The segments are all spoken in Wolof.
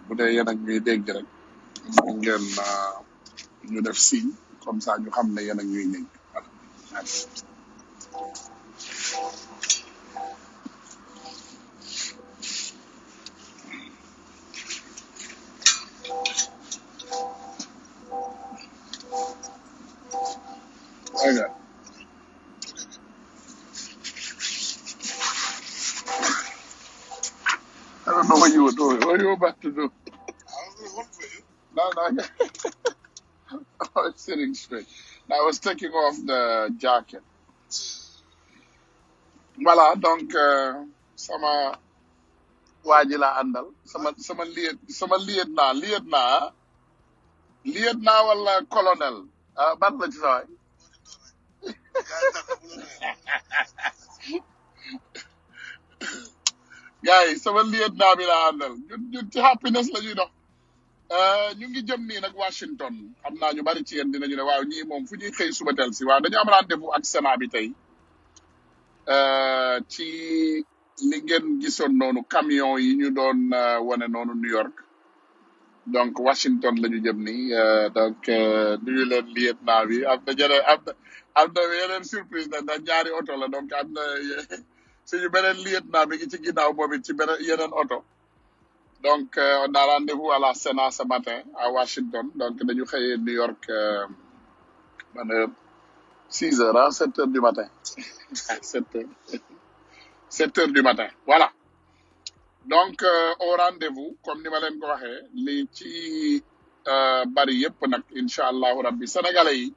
bu dee yéen ak ñuy dégg rek ngeen ñu def signe comme ça ñu xam ne yéen ak ñuy dégg voilà merci. Okay. I don't know what you were doing. What are you about to do? I was going to hold for you. No, I was sitting straight. I was taking off the jacket. Voilà, donc sama waa ji laa àndal sama lieutenant wala colonel ban la ci sawaay gars yi sama lieutenant bi laa àndal ñun ci happiness la ñuy dox ñu ngi jëm nii nag Washington xam naa ñu bari ci yéen dinañu ne waaw ñii moom fu ñuy xëy suba tel si waaw dañu am rendez-vous ak Sénat bi tey ci li ngeen gisoon noonu camion yi ñu doon wane noonu New York donc Washington la ñu jëm nii donc nuyu leen lieutenant bi am na jeneen am na yeneen surprise nag ndax ñaari oto la donc am na suñu beneen lieutenant bi ngi ci ginnaaw moom it ci beneen yeneen oto donc on a rendez-vous à la Sénat ce matin à Washington donc dañu xëyee New York ban heure 6 heures ah 7 heures du matin 7 heures du matin voilà donc au rendez-vous comme ni ma leen ko waxee li ci bari yëpp nag incha allahu rabbi sénégalais yi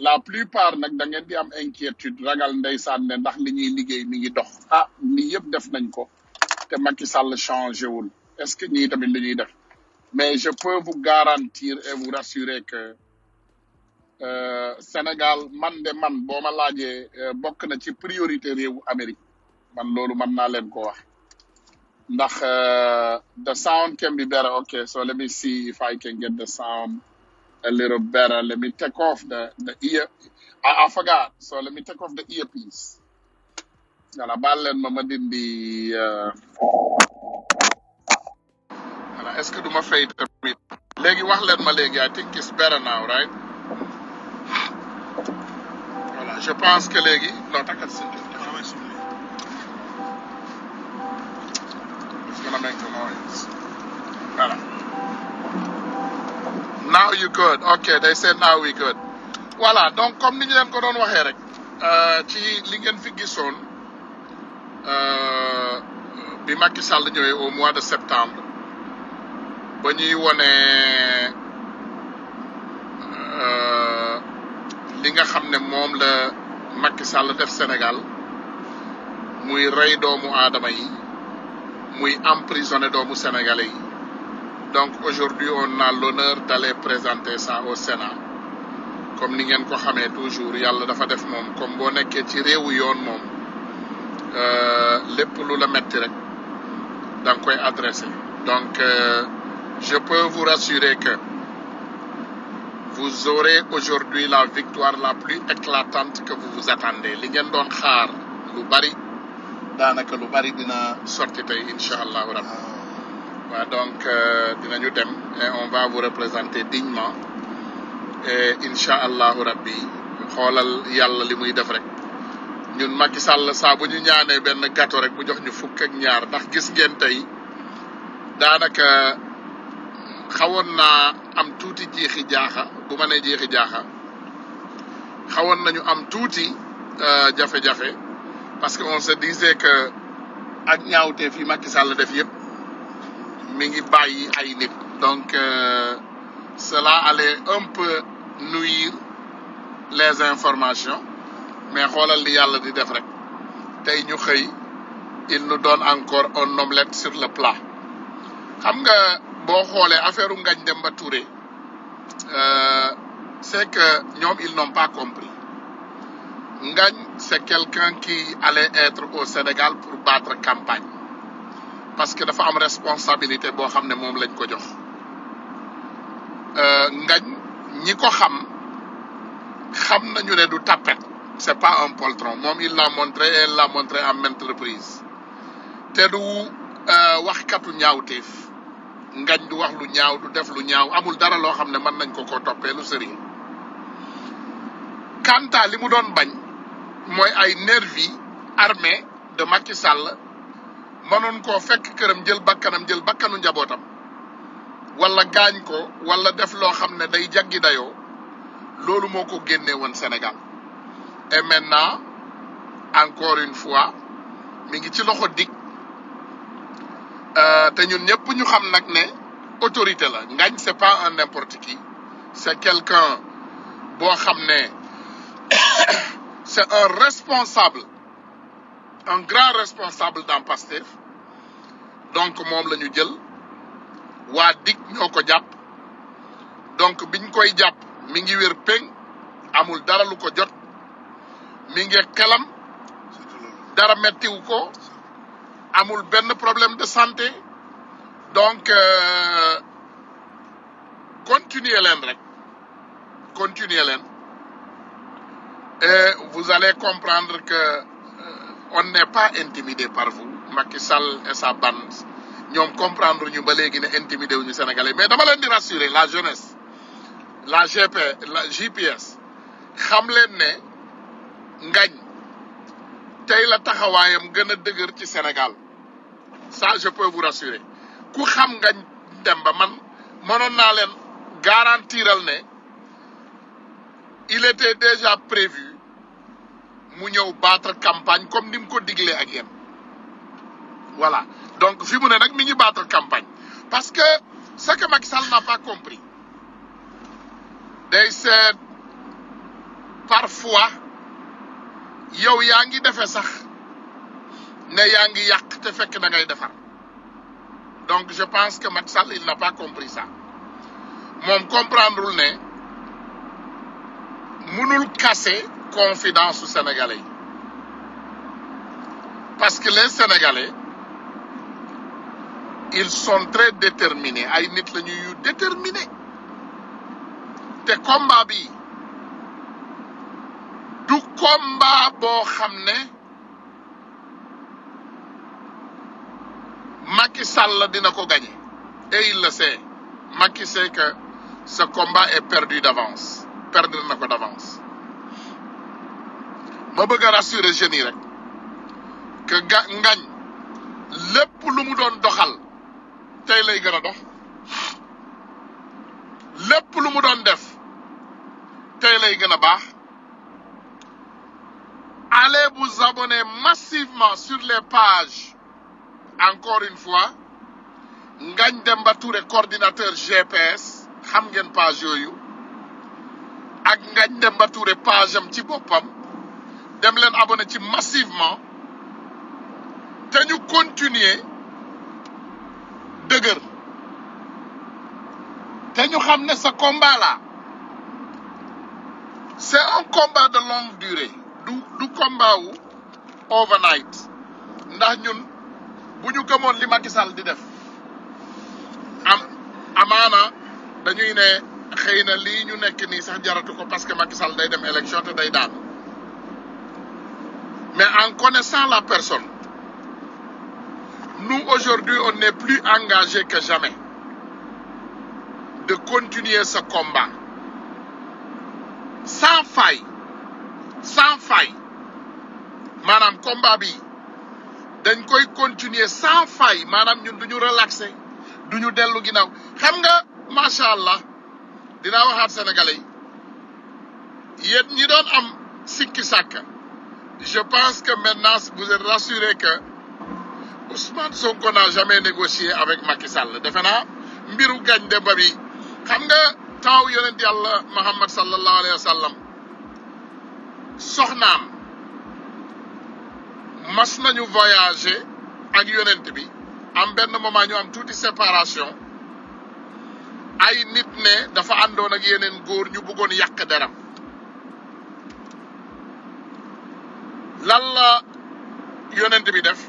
la plupart nag da ngeen di am inquiétude ragal ndeysaan ne ndax li ñuy liggéey mi ngi dox lii yëpp def nañ ko te Macky Sall changé wul est-ce que ñii tamit li ñuy def mais je peux vous garantir et vous rassurer que Sénégal man boo ma laajee bokk na ci priorité réewu Amérique man loolu mën naa leen ko wax ndax the sound can be better okay so let me see if I can get the sound a little better let me take off the ear I forgot so let me take off the earpiece voilà baal leen ma dindi voilà est-ce que du ma fay tamit léegi wax leen ma léegi I think it's better now right voilà je pense que léegi non takat si it's gonna make the noise voilà now you good okay they said now we good voilà donc comme ni ñu leen ko doon waxee rek ci li ngeen fi gisoon bi Macky Sall ñëwee au mois de septembre ba ñuy wone li nga xam ne moom la Macky Sall def Sénégal muy rey doomu aadama yi muy emprisonné doomu sénégalais yi donc aujourd'hui on a l'honneur d'aller présenter ça au Sénat comme ni ngeen ko xamee toujours yàlla dafa def moom comme boo nekkee ci réewu yoon moom lépp lu la metti rek da nga koy adressé donc je peux vous rassurer que vous aurez aujourd'hui la victoire la plus éclatante que vous vous attendez li ngeen doon xaar lu bari daanaka lu bari dina sorti tey incha allahu rabbi waaw donc dinañu dem et on va vous représenter dignement et incha allahu rabbi xoolal yàlla li muy def rek ñun Macky Sall saa bu ñu ñaanee benn gâteau rek mu jox ñu fukk ak ñaar ndax gis ngeen tey daanaka xawoon naa am tuuti jeexi jaaxa bu ma nee jeexi jaaxa xawoon nañu am tuuti jafe-jafe parce que on se disait que ak ñaawte fi Macky Sall def yëpp mi ngi bàyyi ay nit donc cela allait un peu nuire les informations mais xoolal li yàlla di def rek tey ñu xëy il nous donne encore un omelette sur le plat xam nga boo xoolee affaire u Ngagne Demba Touré c'est que ñoom ils n'ont pas compris Ngagne c'est quelqu'un qui allait être au Sénégal pour battre campagne parce que dafa am responsabilité boo xam ne moom lañ ko jox Ngagne ñi ko xam nañu ne du tapet c'est pas un poltron moom il l'a montré et il l'a montré à maintes reprises te du waxkatu ñaawteef Ngagne du wax lu ñaaw du def lu ñaaw amul dara loo xam ne mën nañ ko toppee lu sëriñ Kanta li mu doon bañ mooy ay nervi armé de Macky Sall mënoon koo fekk këram jël bakkanu njabootam wala gaañ ko wala def loo xam ne day jaggi dayoo loolu moo ko génnee woon Sénégal et maintenant encore une fois mi ngi ci loxo dik te ñun ñëpp ñu xam nag ne autorité la Ngagne c'est pas un n'importe qui c'est quelqu'un boo xam ne c'est un responsable un grand responsable dans Pastef donc moom la ñu jël waa dik ñoo ko jàpp donc biñ koy jàpp mi ngi wér péng amul dara lu ko jot mi ngi xelam dara mettiwu ko amul benn problème de santé donc continuez leen rek continuez leen et vous allez comprendre que on n'est pas intimidé par vous Macky Sall et sa bande ñoom comprendre ñu ba léegi ne intimidé wuñu Sénégalais mais dama leen di rassurer la jeunesse la JPS xam leen ne Ngagne tey la taxawaayam gën a dëgër ci Sénégal ça je peux vous rassurer ku xam Ngagne Demba man mënoon naa leen garantiral ne il était déjà prévu mu ñëw battre campagne comme ni mu ko diglee ak yéen voilà donc fi mu ne nag mi ngi battre campagne parce que ce que Macky Sall n'a pas compris day seet parfois yow yaa ngi defee sax ne yaa ngi yàq te fekk da ngay defar donc je pense que Macky Sall il n'a pas compris ça moom comprendrewul ne mënul casser confiance su Sénégalais yi parce que les Sénégalais ils sont très déterminés ay nit la ñuy déterminés te combat bi du combat boo xam ne Macky Sall dina ko gagner et il le sait Macky sait que ce combat est perdu d'avance perdre na ko d'avance ma bëgg a rassurer jeunes yi rek que Ngagne lépp lu mu doon doxal tey lay gën a dox lépp lu mu doon def tey lay gën a baax allez vous abonner massivement sur les pages encore une fois Ngagne Demba Touré coordinateur GPS xam ngeen page yooyu ak Ngagne Demba Touré page am ci boppam dem leen abonné ci massivement te ñu continuer dëgër te ñu xam ne ce combat là c'est un combat de longue durée du combat wu overnight ndax ñun bu ñu gëmoon li Macky Sall di def amaana dañuy ne xëy na lii ñu nekk nii sax jaratu ko parce que Macky Sall day dem élection te day daan mais en connaissant la personne nous aujourd'hui on n'est plus engagé que jamais de continuer ce combat sans faille maanaam combat bi dañ koy continuer sans faille maanaam ñun duñu relaxer duñu dellu ginnaaw xam nga macha allah dinaa waxaat sénégalais yi yéen ñi doon am sikki sàkka je pense que maintenant vous êtes rassurés que Ousmane Sonko n'a jamais négocié avec Macky Sall defe naa mbiru Ngagne Demba bi xam nga taw yonent yàlla Muhammad sallallahu alayhi wa sallam soxnaam mas nañu voyager ak yonent bi am benn moment ñu am tuuti séparation ay nit ne dafa àndoon ak yeneen góor ñu bëggoon yàq deram lan la yonent bi def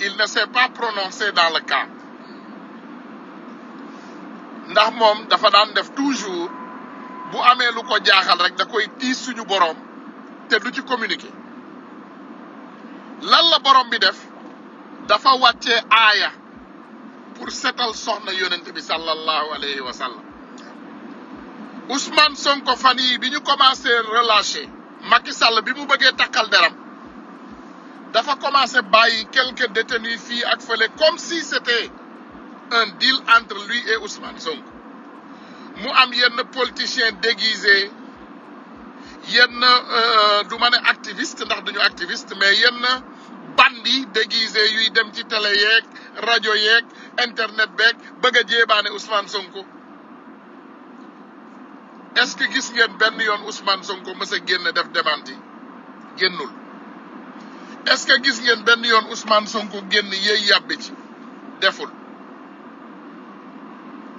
il ne s'est pas prononcé dans le cas ndax moom dafa daan def toujours bu amee lu ko jaaxal rek da koy tiis suñu borom te du ci communiquer lan la borom bi def dafa wàccee aaya pour setal soxna yonent bi sallallahu alayhi wa sallam. Ousmane Sonko fan yi bi ñu commencé relâché Macky Sall bi mu bëggee takkal deram dafa commencé bàyyi quelques détenus fii ak fële comme si c'était un deal entre lui et Ousmane Sonko. mu am yenn politiciens déguisés yenn du ma ne activiste ndax duñu activiste mais yenn bandi déguisés yuy dem ci télé yeeg rajo yeeg internet beeg bëgg a jéebaane Ousmane Sonko. est-ce que gis ngeen benn yoon Ousmane Sonko mës a génn def démenti génnul. est-ce que gis ngeen benn yoon Ousmane Sonko génn yéey yàbbi ci deful.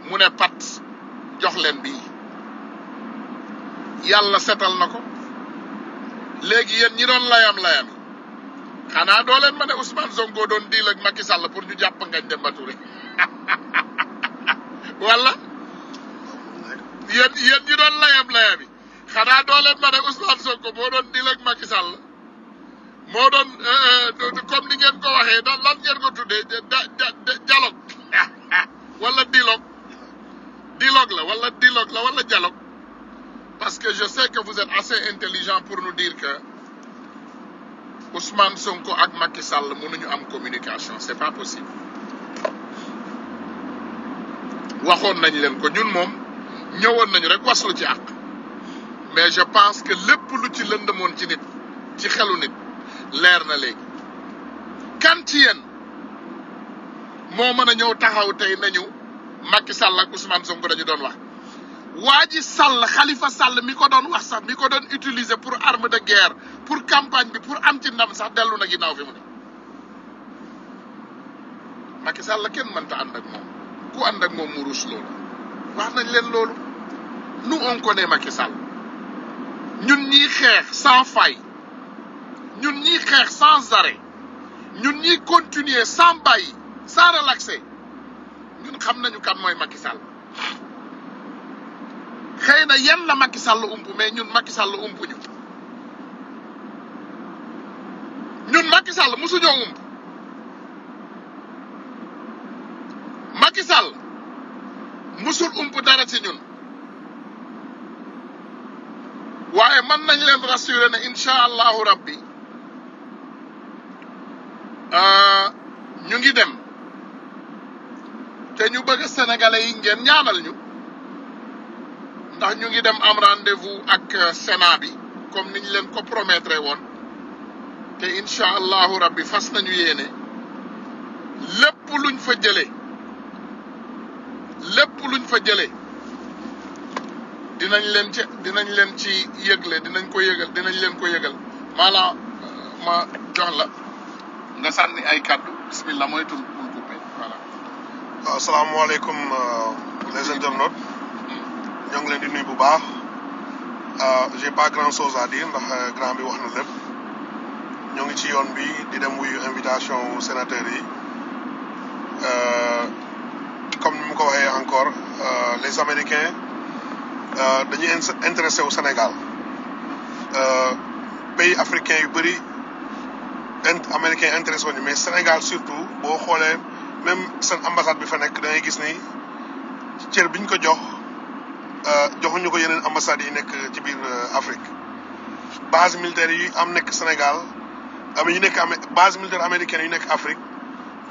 mu ne pat jox leen bii yàlla setal na ko léegi yéen ñi doon layam xanaa doo leen ma ne Ousmane Sonko doon diil ak Macky Sall pour ñu jàpp Ngagne Demba Touré wala yéen ñi doon layam xanaa doo leen ma ne Ousmane Sonko moo doon diil ak Macky Sall moo doon comme ni ngeen ko waxee lan ngeen ko tuddee dialogue wala dialogue wala dialogue parce que je sais que vous êtes assez intelligent pour nous dire que Ousmane Sonko ak Macky Sall mënuñu am communication c'est pas possible. waxoon nañ leen ko ñun moom ñëwoon nañu rek waslu ci àq mais je pense que lépp lu ci lëndëmoon ci nit ci xelu nit leer na léegi. kan ci yéen moo mën a ñëw taxaw tey nañu Macky Sall ak Ousmane Sonko dañu doon wax waa ji Sall Khalifa Sall mi ko doon wax sax mi ko doon utiliser pour arme de guerre pour campagne bi pour am ci ndam sax dellu na ginnaaw fi mu ne. Macky Sall kenn mënta ànd ak moom ku ànd ak moom mu ruus loolu wax nañ leen loolu. nous on connaît Macky Sall ñun ñiy xeex sans faille ñun ñiy xeex sans arrêt ñun ñiy continuer sans bàyyi sans relaxer ñun xam nañu kan mooy Macky Sall. xëy na yan la Macky Sall ump mais ñun Macky Sall umpuñu ñun Macky Sall musuñoo ump. Macky Sall musul ump dara ci ñun waaye mën nañ leen rassurer ne incha allahu rabbi ñu ngi dem te ñu bëgg sénégalais yi ngeen ñaanal ñu ndax ñu ngi dem am rendez-vous ak Sénat bi comme niñ leen ko promettre woon te incha allahu rabbi fas nañu yéene lépp luñ fa jëlee dinañ leen ci yëgle dinañ leen ko yëgal maanaam ma jox la nga sànni ay kàddu bismillah mooy tur bul coupé voilà. waaw asalaamaaleykum les internautes ñoo ngi leen di nuyu bu baax j'ai pas grand chose à dire ndax grand bi wax na lépp ñoo ngi ci yoon bi di dem wuyu invitation sénateur yi comme ni mu ko waxee encore les Américains dañuy intéressé au Sénégal pays africains yu bëri américains intéressé wuñu mais Sénégal surtout boo xoolee même seen ambassade bi fa nekk da ngay gis ni cër biñ ko jox joxuñu ko yeneen ambassades yi nekk ci biir Afrique base militaire yi am nekk Sénégal yu nekk base militaire américaine yu nekk Afrique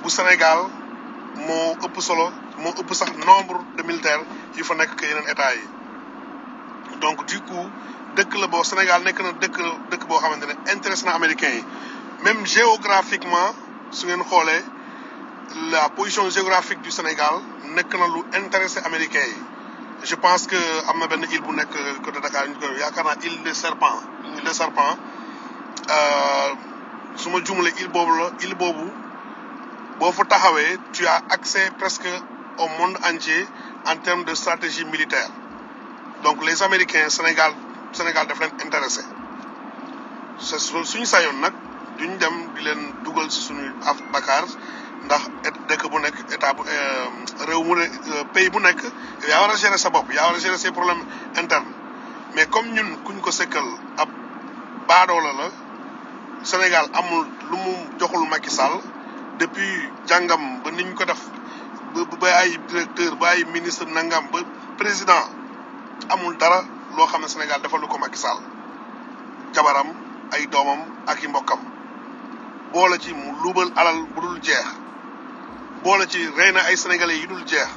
bu Sénégal moo ëpp solo moo ëpp sax nombre de militaires yu fa nekk que yeneen états yi donc du coup dëkk la boo Sénégal nekk na dëkk boo xamante ne intéressé na américains yi même géographiquement su ngeen xoolee la position géographique du Sénégal nekk na lu intéressé américains yi je pense que am na benn île bu nekk côté Dakar ñu koy yaakaar naa île des Serpents su ma jumlee île boobu boo fa taxawee tu as accès presque au monde entier en termes de stratégie militaire donc les Américains Sénégal daf leen intéressé suñu sañoon nag duñ dem di leen dugal si suñu Dakar ndax dëkk bu nekk état bu réew mu pays bu nekk yaa war a gérer sa bopp yaa war a gérer ses problèmes internes mais comme ñun kuñ ko sekkal ab baadoola la Sénégal amul lu mu joxul Macky Sall depuis jàngam ba niñ ko def ba ay directeur ba ay ministre nangam ba président amul dara loo xam ne Sénégal defalu ko Macky Sall jabaram ay doomam ak i mbokkam boole ci mu luubal alal bu dul jeex boole ci rey na ay sénégalais yi dul jeex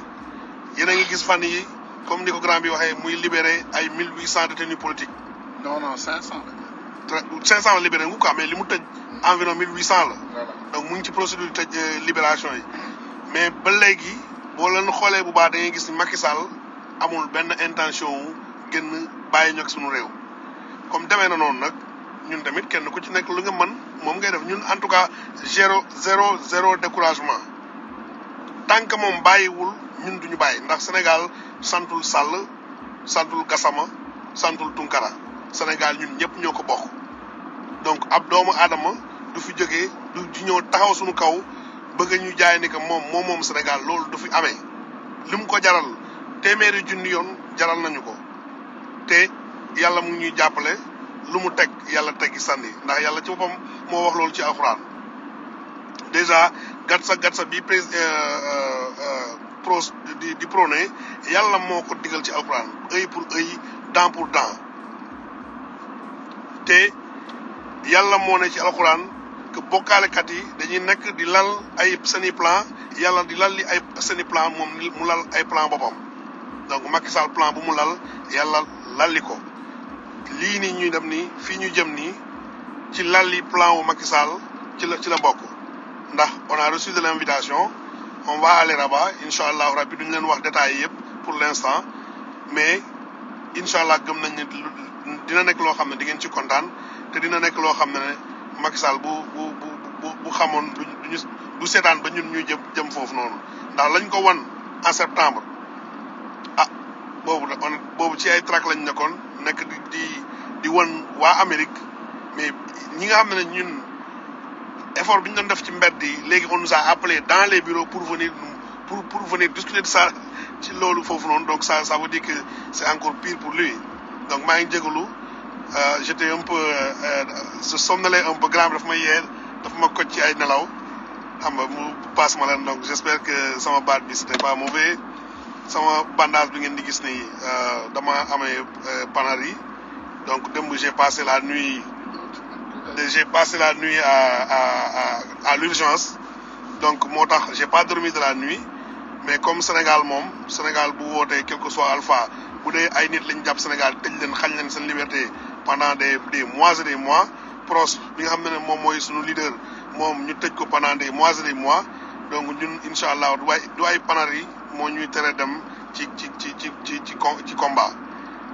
yéen a ngi gis fan yi comme ni ko grand bi waxee muy libéré ay 1800 détenus politiques. non 500 la. 500 la libéré ngu quoi mais li mu tëj environ 1800 la. voilà donc mu ngi ci procédure tëj libération yi mais ba léegi boo leen xoolee bu baax da ngay gis ni Macky Sall amul benn intention wu génn bàyyi ñoog suñu réew comme demee na noonu nag ñun tamit kenn ku ci nekk lu nga mën moom ngay def ñun en tout cas zéro découragement tant que moom bàyyiwul ñun duñu bàyyi ndax Sénégal santul Sall santul Gassama santul Tunkara Sénégal ñun ñëpp ñoo ko bokk donc ab doomu aadama du fi jógee du ñëw taxaw suñu kaw bëgg ñu jaay ni que moom Sénégal loolu du fi amee li mu ko jaral téeméeri junni yoon jaral nañu ko te yàlla mu ngi ñuy jàppale lu mu teg yàlla teggi sànni ndax yàlla ci boppam moo wax loolu ci alxuraan déjà gatsa bi di prôné yàlla moo ko digal ci alxuraan œil pour œil dent pour dent te yàlla moo ne ci alxuraan que bokkaalekat yi dañuy nekk di lal ay seeni plan yàlla di lal li ay seeni plan moom mu lal ay plan boppam donc Macky Sall plan bu mu lal yàlla lalli ko lii nii ñuy dem nii fii ñu jëm nii ci lalli plan wu Macky Sall ci la bokk ndax on a reçu de l'invitation on va aller là-bas incha allah rabbi duñu leen wax détails yi yëpp pour l'instant mais incha allah gëm nañ ne dina nekk loo xam ne di ngeen ci kontaan te dina nekk loo xam ne Macky Sall bu xamoon du seetaan ba ñun ñuy jëm foofu noonu ndax lañ ko wan en septembre boobu ci ay track lañ nekkoon nekk di wan waa Amérique mais ñi nga xam ne ñun effort bi ñu doon def ci mbedd yi léegi on nous a appelé dans les bureaux pour venir discuter de ça ci loolu foofu noonu donc ça veut dire que c'est encore pire pour lui donc maa ngi jégalu j'étais un peu je somnolais un peu grand bi dafa ma yee dafa ma koj ci ay nelaw xam nga mu passe ma leen donc j'espère que sama baat bi c'était pas mauvais sama bandage bi ngeen di gis nii dama amee panar yi donc démb j'ai passé la nuit à l'urgence donc moo tax j'ai pas dormi de la nuit mais comme Sénégal bu wootee quel que soit alpha bu dee ay nit lañ jàpp Sénégal tëj leen xañ leen seen liberté pendant des mois et des mois Pros bi nga xam ne moom mooy suñu leader moom ñu tëj ko pendant des mois et des mois donc ñun incha allah du ay panar yi moo ñuy tere dem ci combat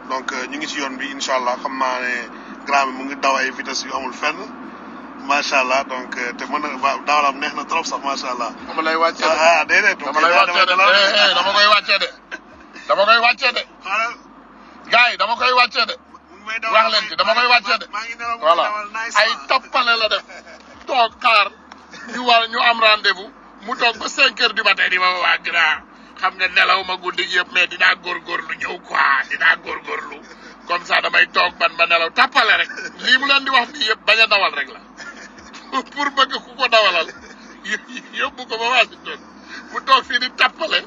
donc ñu ngi ci yoon bi incha allah xam naa ne grand bi mu ngi daw ay vitesse yu amul fenn macha allah donc te mën na daawalam neex na trop sax macha allah. dama lay wàccee de déedéet. dama koy wàccee de. xaaral gars yi dama koy wàccee de. wax leen ci dama koy wàccee de. voilà ay toppale la def toog xaar ñu am rendez-vous mu toog ba 5 heures du matin di ma waa grand xam nga nelaw ma guddi gi yëpp mais dinaa góorgóorlu ñëw quoi dinaa góorgóorlu comme ça damay toog ban ba nelaw tappale rek lii mu leen di wax nii yëpp bañ a dawal rek la pour bëgg ku ko dawalal yóbbu ko ba Washington mu toog fii di tappale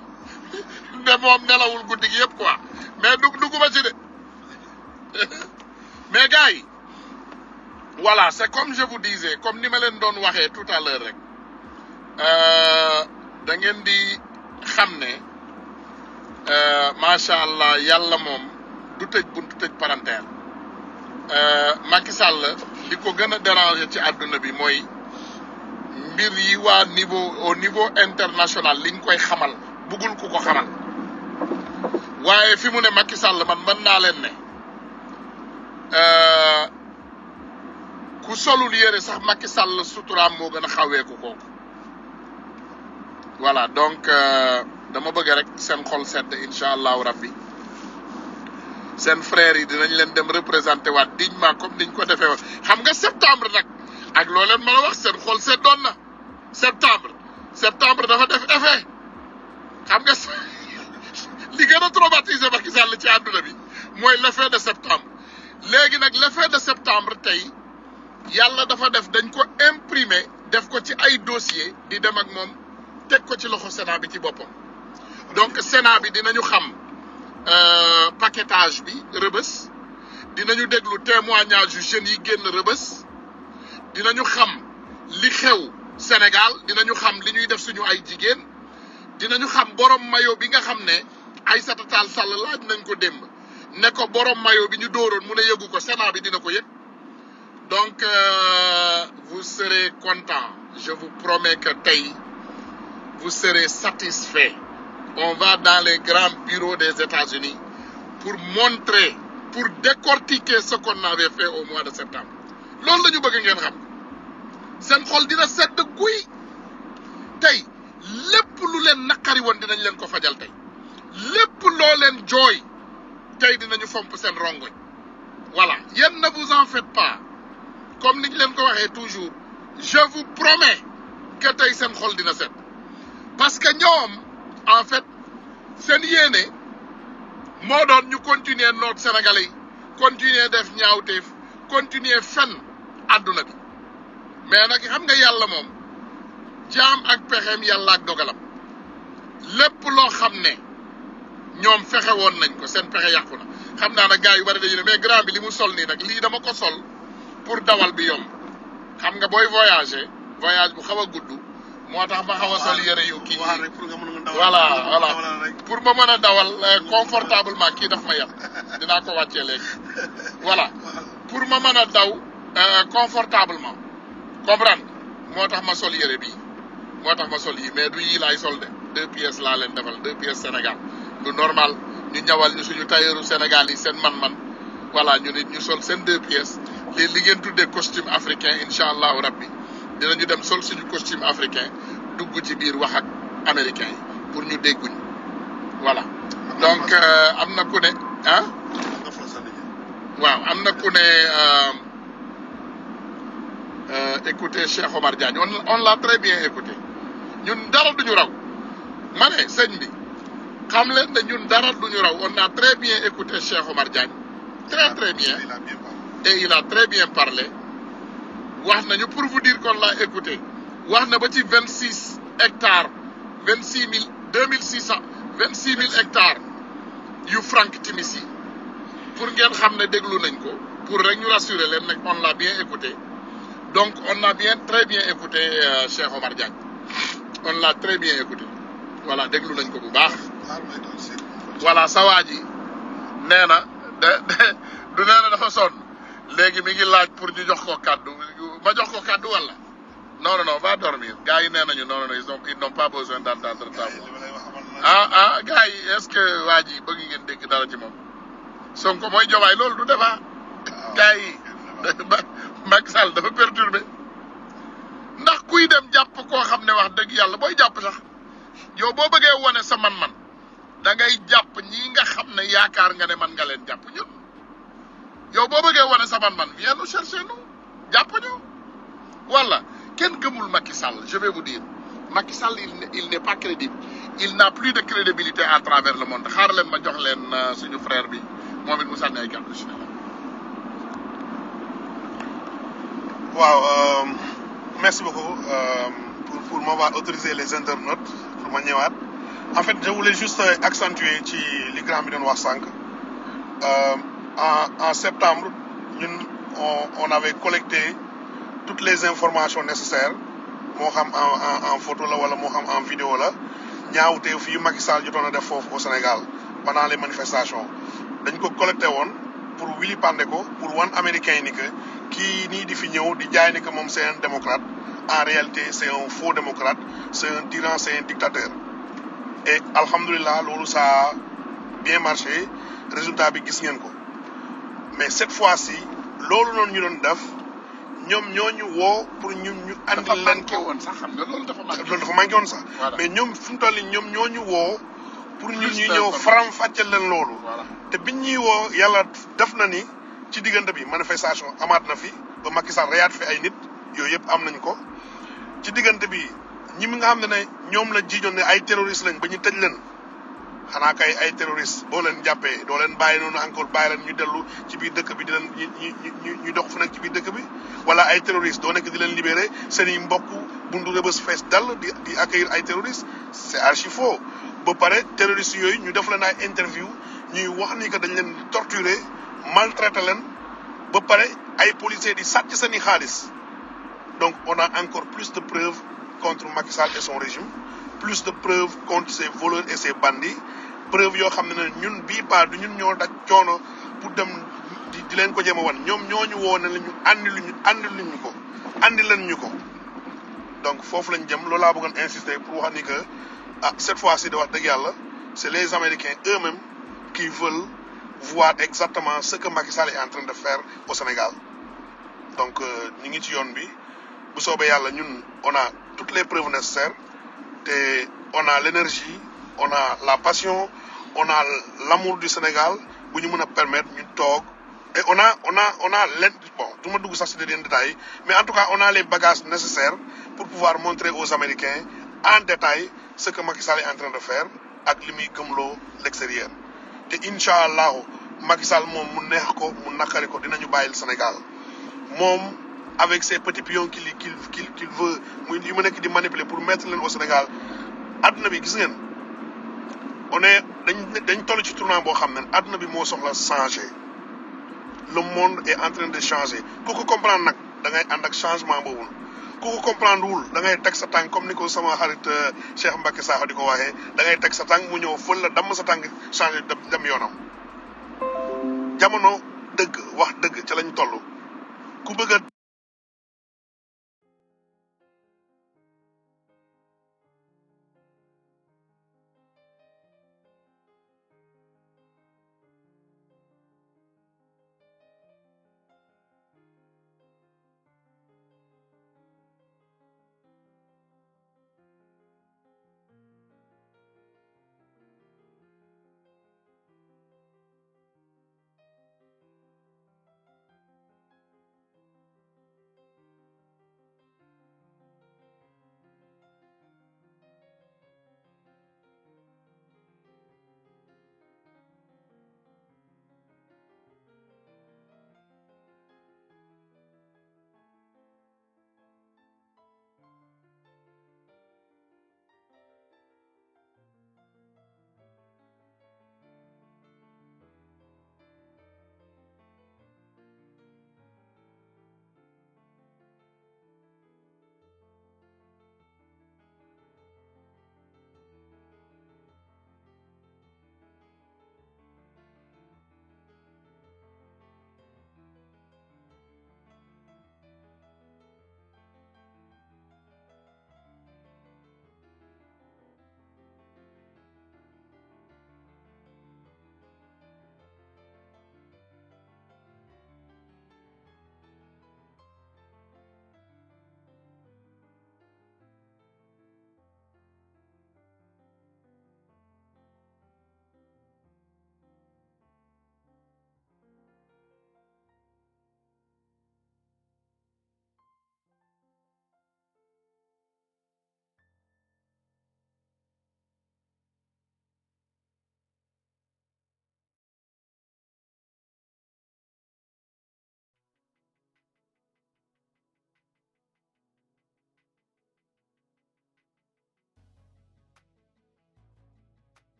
ne moom nelawul guddi gi yëpp quoi mais dugguma ci de mais gars yi voilà c'est comme je vous disais comme ni ma leen doon waxee tout à l'heure rek da ngeen di xam ne macha allah yàlla moom du tëj buntu tëj parenthèse Macky Sall li ko gën a déranger ci àdduna bi mooy mbir yi waa au niveau international liñ koy xamal bëggul ku ko xamal waaye fi mu ne Macky Sall man mën naa leen ne ku solul yére sax Macky Sall suturaam moo gën a xaweeku kooku voilà donc dama bëgg rek seen xol sedd incha allahu rabbi seen frères yi dinañ leen dem représenter waat dignement comme niñ ko defee xam nga septembre nag ak loo leen mën a wax seen xol seddoon na septembre dafa def effet xam nga li gën a traumatiser Macky Sall ci àdduna bi mooy l'effet de septembre léegi nag l'effet de septembre tey yàlla dafa def dañ ko imprimer def ko ci ay dossier di dem ak moom teg ko ci loxo Sénat bi ci boppam donc Sénat bi dinañu xam paquetage bi Rebeuss dinañu déglu témoignage yu jeunes yi génn Rebeuss dinañu xam li xew Sénégal dinañu xam li ñuy def suñu ay jigéen dinañu xam borom mayo bi nga xam ne Aïssata Tall Sall laaj nañ ko démb ne ko borom mayo bi ñu dóoroon mu ne yëgu ko Sénat bi dina ko yëg donc vous serez content je vous promets que tey vous serez satisfait on va dans les grands bureaux des États-Unis pour montrer pour décortiquer ce qu'on avait fait au mois de septembre loolu la ñu bëgg ngeen xam seen xol dina sedd guy tey lépp lu leen naqari woon dinañ leen ko fajal tey lépp loo leen jooy tey dinañu fomp seen rongoñ voilà yéen ne vous en faites pas comme niñ leen ko waxee toujours je vous promets que tey seen xol dina sedd parce que ñoom en fait seen yéene moo doon ñu continuer noot Sénégalais yi continuer def ñaawteef continuer fen àdduna bi mais nag xam nga yàlla moom jaam ak pexeem yàlla ak dogalam lépp loo xam ne ñoom fexe woon nañ ko seen pexe yàqu na xam naa nag gars yu bari dañu ne mais grand bi li mu sol nii nag lii dama ko sol pour dawal bi yomb xam nga booy voyager voyage bu xaw a gudd moo tax ma xaw a sol yëre yu kii voilà pour ma mën a dawal confortablement kii daf ma yàq dinaa ko wàccee léegi voilà pour ma mën a daw confortablement comprendre moo tax ma sol yëre bi moo tax ma sol yi mais du yii laay sol de 2 pièces laa leen defal 2 pièces Sénégal lu normal ñu ñawal ñu suñu tailleuru Sénégal yi seen man-man voilà ñu nit ñu sol seen 2 pièces li ngeen tuddee costume africain incha allahu rabbi dinañu dem sol suñu costume africain dugg ci biir wax ak américain yi pour ñu dégguñ voilà donc am na ku ne ah waaw am na ku ne écoutez Cheikh Omar Diagne on l'a très bien écouté ñun dara duñu raw ma ne sëñ bi xam leen ne ñun dara duñu raw on a très bien écouté Cheikh Omar Diagne très bien et il a très bien parlé wax nañu pour vous dire qu'on l'a écouté wax na ba ci 26 hectares 26 000 hectares yu Franck Timis yi pour ngeen xam ne déglu nañ ko pour rek ñu rassurer leen nag on l'a bien écouté donc on a très bien écouté Cheikh Omar Diagne on l'a très bien écouté voilà déglu nañ ko bu baax voilà sa waa ji nee na du nee na dafa sonn léegi mi ngi laaj pour ñu jox ko kaddu ma jox ko kaddu wala non va dormir gars yi nee nañu non ils n'ont pas besoin d'entendre ta voix gars yi est-ce que waa ji bëgg ngeen dégg dara ci moom Sonko mooy Diomaye loolu du débat gars yi Macky Sall dafa perturbé ndax kuy dem jàpp koo xam ne wax dëgg yàlla booy jàpp sax yow boo bëggee wane sa man-man da ngay jàpp ñi nga xam ne yaakaar nga ne man nga leen jàpp ñun yow boo bëggee wane sa man-man viens nous chercher nous jàpp ñu wala kenn gëmul Macky Sall je vais vous dire Macky Sall il n'est pas crédible il n'a plus de crédibilité à travers le monde xaar leen ma jox leen suñu frère bi moom it mu sànni ay kàddu si waaw merci beaucoup pour m'avoir autorisé les internautes pour ma ñëwaat en fait je voulais juste accentuer ci li grand bi doon wax sànq en septembre ñun on avait collecté toutes les informations nécessaires moo xam en photo la wala moo xam en vidéo la ñaawteef yu Macky Sall jotoon a def foofu au Sénégal pendant les manifestations dañ ko collecté woon pour wili pande ko pour wan américain yi ni que kii nii di fi ñëw di jaay ni que moom c'est un démocrate en réalité c'est un faux démocrate c'est un tyran c'est un dictateur et alhamdulilah loolu ça a bien marché résultat bi gis ngeen ko mais cette fois-ci loolu noonu ñu doon def ñoom ñoo ñu woo pour ñu andi leen ko woon sax xam nga loolu dafa manqué woon sax mais ñoom fi mu toll nii ñoom ñoo ñu woo pour ñu ñëw faram fàcceel leen loolu te biñ ñuy woo yàlla def na ni ci diggante bi manifestation amaat na fi ba Macky Sall reyaat fi ay nit yooyu yëpp am nañ ko ci diggante bi ñi mi nga xam ne ñoom la jiiñoon ne ay terroristes lañ ba ñu tëj leen xanaa kay ay terroriste boo leen jàppee doo leen bàyyi noonu encore bàyyi leen ñu dellu ci biir dëkk bi di leen ñu dox fu nekk ci biir dëkk bi wala ay terroriste doo nekk di leen libéré seen i mbokk bundu rëbës fees dal di accueillir ay terroriste c'est archi faux ba pare terroriste yooyu ñu def leen ay interview ñuy wax ni que dañ leen torturer maltraiter leen ba pare ay policiers di sàcc seen i xaalis donc on a encore plus de preuves contre Macky Sall et son régime plus de preuves contre ces voleurs et ces bandits preuves yoo xam ne ñun bii pas du ñun ñoo daj coono pour dem di leen ko jéem a wan ñoom ñooñu woo ne la ñu andi leen ñu ko donc foofu lañ jëm loolu laa bëggoon insister pour wax ni que cette fois-ci de wax dëgg yàlla c'est les Américains eux-mêmes qui veulent voir exactement ce que Macky Sall est en train de faire au Sénégal donc ñu ngi ci yoon bi bu soobee yàlla ñun on a toutes les preuves nécessaires te on a l'énergie on a la passion on a l'amour du Sénégal bu ñu mën a permettre ñu toog et on a bon du ma dugg sax ci yenn détails mais en tout cas on a les bagages nécessaires pour pouvoir montrer aux Américains en détail ce que Macky Sall est en train de faire ak li muy gëmloo l'extérieur te incha allahu Macky Sall moom mu neex ko mu naqari ko dinañu bàyyil Sénégal moom avec ces petits pions qu'il veut muy yu ma nekk di manipuler pour mettre leen au Sénégal adduna bi gis ngeen on est dañ toll ci tournant boo xam ne adduna bi moo soxla changer le monde est en train de changer ku ko comprendre nag da ngay ànd ak changement boobu ku ko comprendre wul da ngay teg sa tànk comme ni ko sama xarit Cheikh Mbacké Sakho di ko waxee da ngay teg sa tànk mu ñëw fël la damm sa tànk changer dem yoonam jamono dëgg wax dëgg ca lañ toll ku bëgg a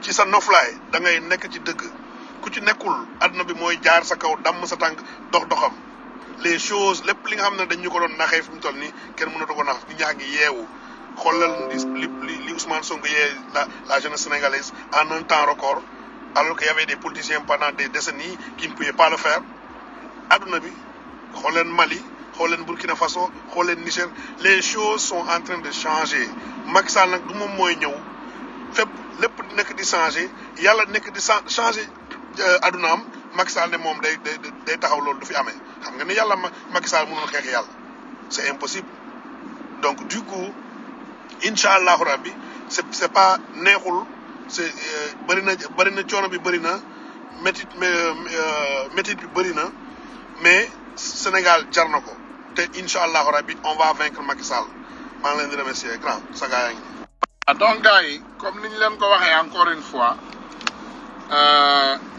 ci sa noflaay da ngay nekk ci dëgg ku ci nekkul àdduna bi mooy jaar sa kaw damm sa tànk doxam les choses lépp li nga xam ne dañ ñu ko doon naxee fi mu toll nii kenn mënatu ko nax nit ñaa ngi yeewu xoolal li Ousmane Sonko yee la jeunesse sénégalaise en un temps record alors qu'il y avait des politiciens pendant des décennies qui ne pouvaient pas le faire àdduna bi xool leen Mali xool leen Burkina Faso xool leen Niger les choses sont en train de changer Macky Sall nag du moom mooy ñëw fépp lépp nekk di changer yàlla nekk di changer addunaam Macky Sall ne moom day taxaw loolu du fi amee xam nga ni yàlla Macky Sall mënul xeex yàlla c'est impossible donc du coup incha allahu rabbi c'est pas neexul c'est bëri na coono bi bëri na métit bi bëri na mais Sénégal jar na ko te incha allahu rabbi on va vaincre Macky Sall maa ngi leen di remercier grand sa gaa yaa ngi. donc gars yi comme ni ñu leen ko waxee encore une fois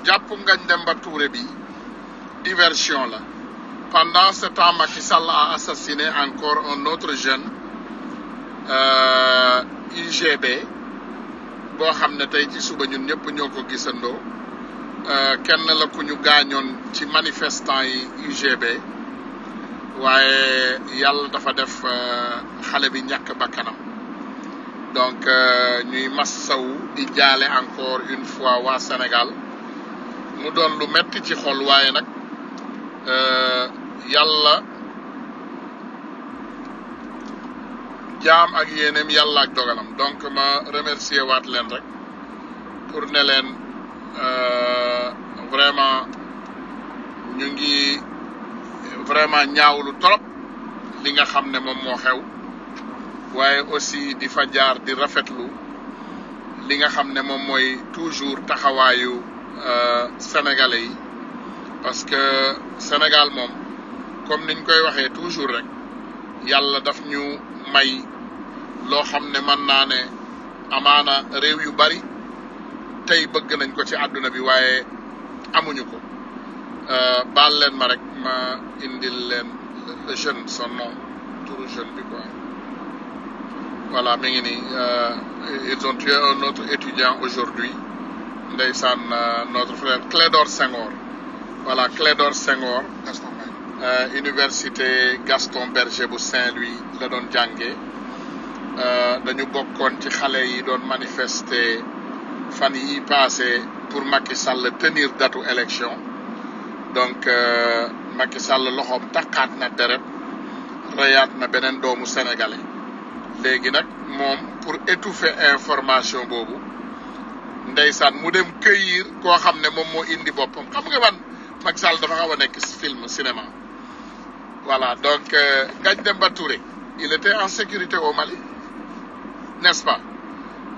jàpp Ngagne Demba Touré bi diversion la pendant ce temps Macky Sall a assassiné encore un autre jeune UGB boo xam ne tey ci suba ñun ñëpp ñoo ko gisandoo kenn la ku ñu gaañoon ci manifestant yi UGB waaye yàlla dafa def xale bi ñàkk bakkanam donc ñuy massawu di jaale encore une fois waa Sénégal mu doon lu metti ci xol waaye nag yàlla jaam ak yéeneem yàlla ak dogalam donc ma remercier waat leen rek pour ne leen vraiment ñu ngi vraiment ñaawlu trop li nga xam ne moom moo xew waaye aussi di fa jaar di rafetlu li nga xam ne moom mooy toujours taxawaayu sénégalais yi parce que Sénégal moom comme niñ koy waxee toujours rek yàlla daf ñu may loo xam ne mën naa ne amaana réew yu bari tey bëgg nañ ko ci àdduna bi waaye amuñu ko baal leen ma rek ma indil leen le jeune son nom turu jeune bi quoi voilà mi ngi nii ils ont tué un autre étudiant aujourd'hui ndeysaan notre frère Clédor Senghor voilà Clédor Senghor université Gaston Berger bu Saint-Louis la doon jàngee dañu bokkoon ci xale yi doon manifester fan yi passé pour Macky Sall tenir datu élection donc Macky Sall loxoom takkaat na deret reyaat na beneen doomu sénégalais léegi nag moom pour étouffer information boobu ndeysaan mu dem cueillir koo xam ne moom moo indi boppam xam nga man Macky Sall dafa xaw a nekk film cinéma voilà donc Ngagne Demba Touré il était en sécurité au Mali n'est-ce pas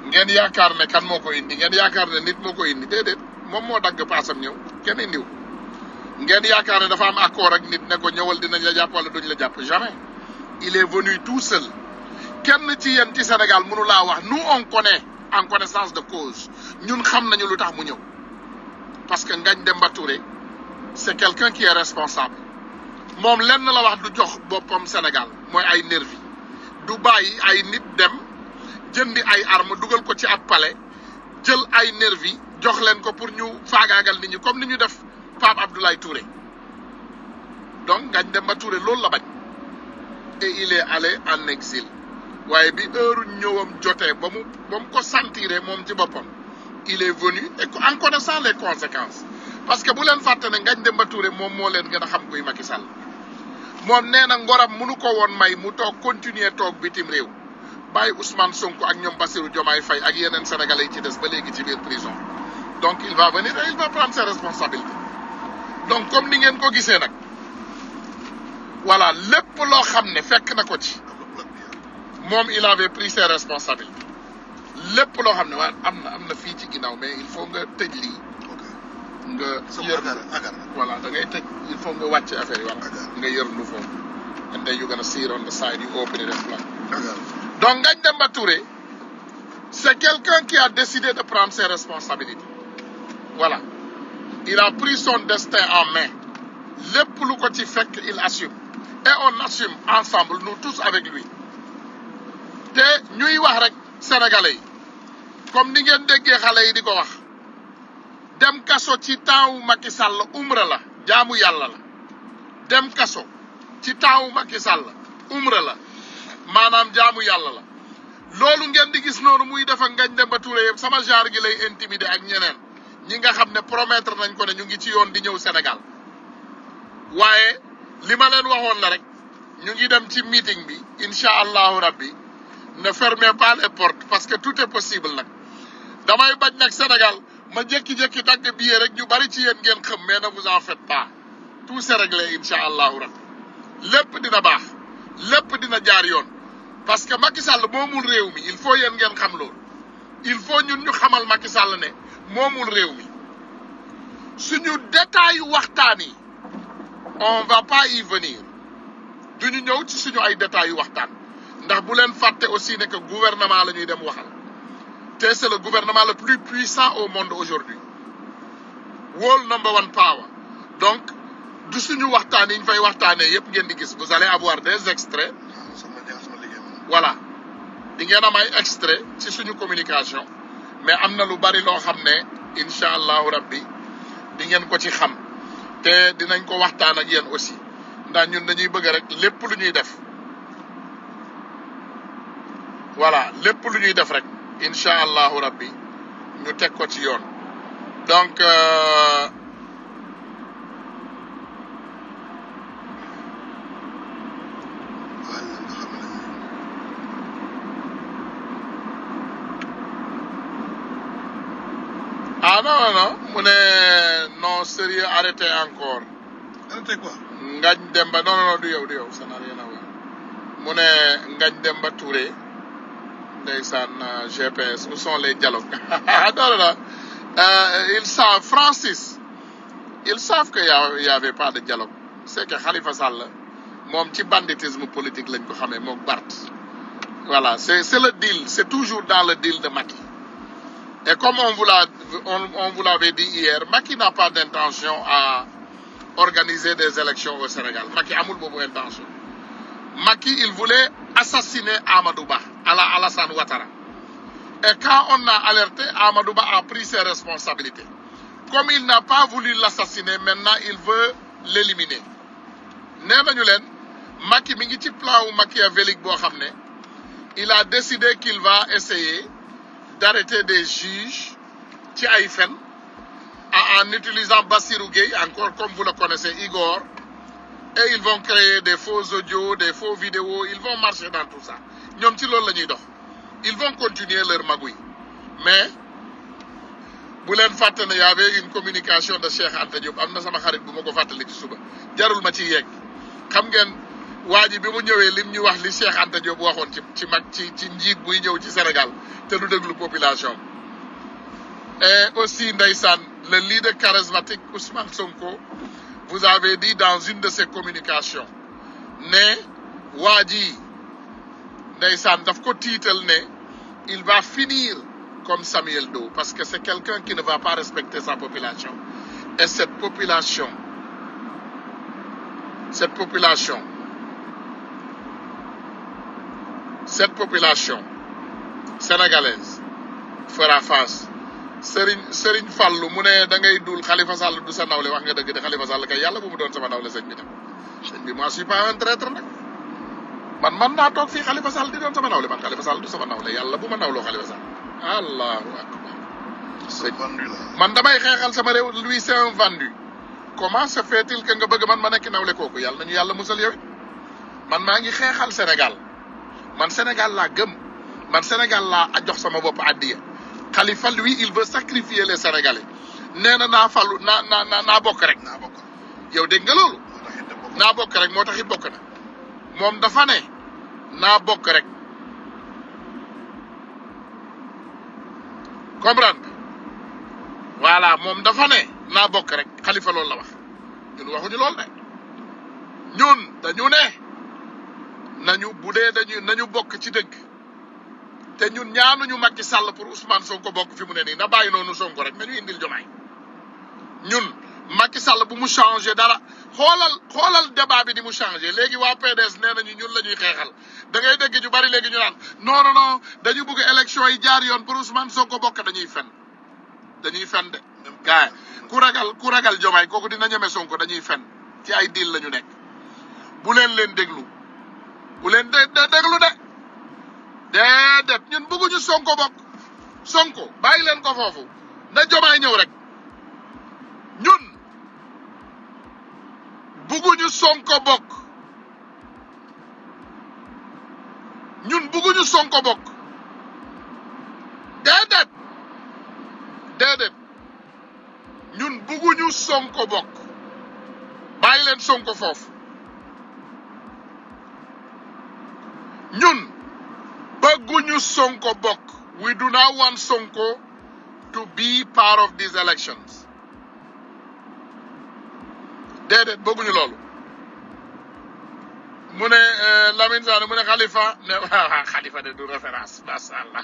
ngeen yaakaar ne kan moo ko indi ngeen yaakaar ne nit moo ko indi déedéet moom moo dagg paasam ñëw kenn indiw ngeen yaakaar ne dafa am accord ak nit ne ko ñëwal dinañ la jàpp wala duñ la jàpp jamais il est venu tout seul kenn ci yéen ci Sénégal mënu laa wax nous on connaît en connaissance de cause ñun xam nañu lu tax mu ñëw parce que Ngagne Demba Touré c'est quelqu'un qui est responsable moom lenn la wax du jox boppam Sénégal mooy ay nervi du bàyyi ay nit dem jëndi ay armes dugal ko ci ab palais jël ay nervi jox leen ko pour ñu faagaagal nit ñi comme ni ñu def Pape Abdoulaye Touré donc Ngagne Demba Touré loolu la bañ et il est allé en exil waaye bi heure ñëwam jotee ba mu ko sentiré moom ci boppam il est venu et en connaissant les conséquences parce que bu leen fàtte ne Ngagne Demba Touré moom moo leen gën a xam kuy Macky Sall moom nee na ngoram mënu ko woon may mu toog continuer toog bitim réew bàyyi Ousmane Sonko ak ñoom Bassirou Diomaye Faye ak yeneen sénégalais yi ci des ba léegi ci biir prison donc il va venir et il va prendre ses responsabilités donc comme ni ngeen ko gisee nag voilà lépp loo xam ne fekk na ko ci moom il avait pris ses responsabilités lépp loo xam ne waa am na fii ci ginnaaw mais il faut nga tëj lii nga yër voilà da ngay tëj il faut nga wàcce affaire yi voilà nga yërndu foofu and then you gonna see it on the side you open it and plan donc Ngagne Demba Touré c'est quelqu'un qui a décidé de prendre ses responsabilités voilà il a pris son destin en main lépp lu ko ci fekk il assume et on assume ensemble nous tous avec lui te ñuy wax rek sénégalais yi comme ni ngeen déggee xale yi di ko wax dem kaso ci temps wu Macky Sall umra la jaamu yàlla la dem kaso ci temps wu Macky Sall umra la maanaam jaamu yàlla la loolu ngeen di gis noonu muy def ak Ngagne Demba Touré yëpp sama genre gi lay intimider ak ñeneen ñi nga xam ne promettre nañ ko ne ñu ngi ci yoon di ñëw Sénégal waaye li ma leen waxoon la rek ñu ngi dem ci meeting bi incha allahu rabbi ne fermez pas les portes parce que tout est possible nag damay bañ nag Sénégal ma jékki-jékki dagg billet rek ñu bari ci yéen ngeen xam mais ne vous en faites pas tout c'est réglé incha allahu rabbi lépp dina baax lépp dina jaar yoon parce que Macky Sall moomul réew mi il faut yéen ngeen xam loolu il faut ñun ñu xamal Macky Sall ne moomul réew mi suñu détail waxtaan yi on va pas y venir duñu ñëw ci suñu ay détails yu waxtaan ndax bu leen fàtte aussi ne que gouvernement la ñuy dem waxal te c'est le gouvernement le plus puissant au monde aujourd'hui world number one power donc du suñu waxtaan yi ñu fay waxtaanee yépp ngeen di gis vous allez avoir des extraits voilà di ngeen am ay extrait ci suñu communication mais am na lu bari loo xam ne incha allahu rabbi di ngeen ko ci xam te dinañ ko waxtaan ak yéen aussi ndax ñun dañuy bëgg rek lépp lu ñuy def voilà lépp lu ñuy def rek incha allahu rabbi ñu teg ko ci yoon donc ah non mu ne non sérieux arrêtez encore. Arrêtez quoi? Ngagne Demba non du yow ça n'a rien à voir mu ne Ngagne Demba Touré ndeysaan GPS où sont les dialogues non ils savent Francis ils savent que y avait pas de dialogue c'est que Khalifa Sall moom ci banditisme politique lañ ko xamee moom Barth voilà c'est le deal c'est toujours dans le deal de Macky. Et comme on vous l'avait dit hier, Macky n'a pas d'intention à organiser des élections au Sénégal. Macky amul bobu intention. Macky, il voulait assassiner Amadou Ba à la Alassane Ouattara. Et quand on a alerté, Amadou Ba a pris ses responsabilités. Comme il n'a pas voulu l'assassiner, maintenant il veut l'éliminer. Nenañu len Macky mi ngi ci plan wu machiavélique bo xamné il a décidé qu'il va essayer d'arrêter des juges ci ay fen en utilisant Bassirou Gueye, encore comme vous le connaissez, Igor, et ils vont créer des faux audios, des faux vidéos, ils vont marcher dans tout ça. ñoom ci loolu la ñuy dox ils vont continuer leur magouille mais bu leen fàtte ne y avait une communication de Cheikh Anta Diop am na sama xarit bu ma ko fàttali ci suba jarul ma ci yegg xam ngeen waa ji bi mu ñëwee lim ñu wax li Cheikh Anta Diop waxoon ci njiit buy ñëw ci Sénégal te du déglu population et aussi ndeysaan le leader charismatique Ousmane Sonko vous avez dit dans une de ses communications ne waa ji ndeysaan daf ko tiital ne il va finir comme Samuel Doe parce que c'est quelqu'un qui ne va pas respecter sa population et cette population sénégalaise fera face. Serigne Fallou mu ne da ngay dul Khalifa Sall du sa nawle wax nga dëgg de Khalifa Sall kay yàlla bu mu doon sama nawle sëñ bi tam sëñ bi moi je suis pas un traître nag man naa toog fii Khalifa Sall di doon sama nawle man Khalifa Sall du sama nawle yàlla bu ma nawloo Khalifa Sall allahu akbar man damay xeexal sama réew lui c'est un vendu comment se fait-il que nga bëgg man ma nekk nawle kooku yàlla nañu yàlla musal yow man maa ngi xeexal Sénégal man Sénégal laa gëm man Sénégal laa jox sama bopp addiya Khalifa lui il veut sacrifier les Sénégalais nee na naa fallu naa bokk rek yow dégg nga loolu naa bokk rek moo tax it bokk na moom dafa ne naa bokk rek comprendre voilà moom dafa ne naa bokk rek Khalifa loolu la wax ñun waxuñu loolu de ñun dañu ne nañu bu dee nañu bokk ci dëgg te ñun ñaanuñu Macky Sall pour Ousmane Sonko bokk fi mu ne nii na bàyyi noonu Sonko rek nañu indil Diomaye ñun Macky Sall bu mu changé dara xoolal débat bi di mu changé léegi waa PDS nee nañu ñun la ñuy xeexal da ngay dégg ñu bari léegi ñu naan non dañu bëgg élection yi jaar yoon pour Ousmane Sonko bokk dañuy fen de gaay ku ragal Diomaye kooku dina ñeme Sonko dañuy fen ci ay deal la ñu nekk bu leen déglu bu leen déglu de déedéet ñun bëgguñu Sonko bokk Sonko bàyyi leen ko foofu na Diomaye ñëw rek ñun bëgguñu Sonko bokk ñun bëgguñu Sonko bokk déedéet ñun bëgguñu Sonko bokk bàyyi leen Sonko foofu ñun bëgguñu Sonko bokk. We do not want Sonko to be part of these elections. déedéet bëgguñu loolu mu ne Lamine Sane mu ne Khalifa ne Khalifa de du référence macha allah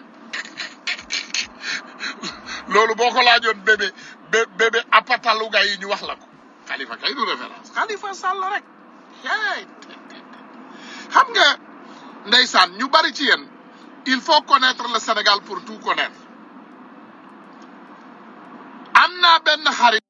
loolu boo ko laajoon bébé apataluga yi ñu wax la ko Khalifa kay du référence Khalifa Sall rek xam nga ndeysaan ñu bari ci yéen il faut connaître le Sénégal pour tout connaître am naa benn xarit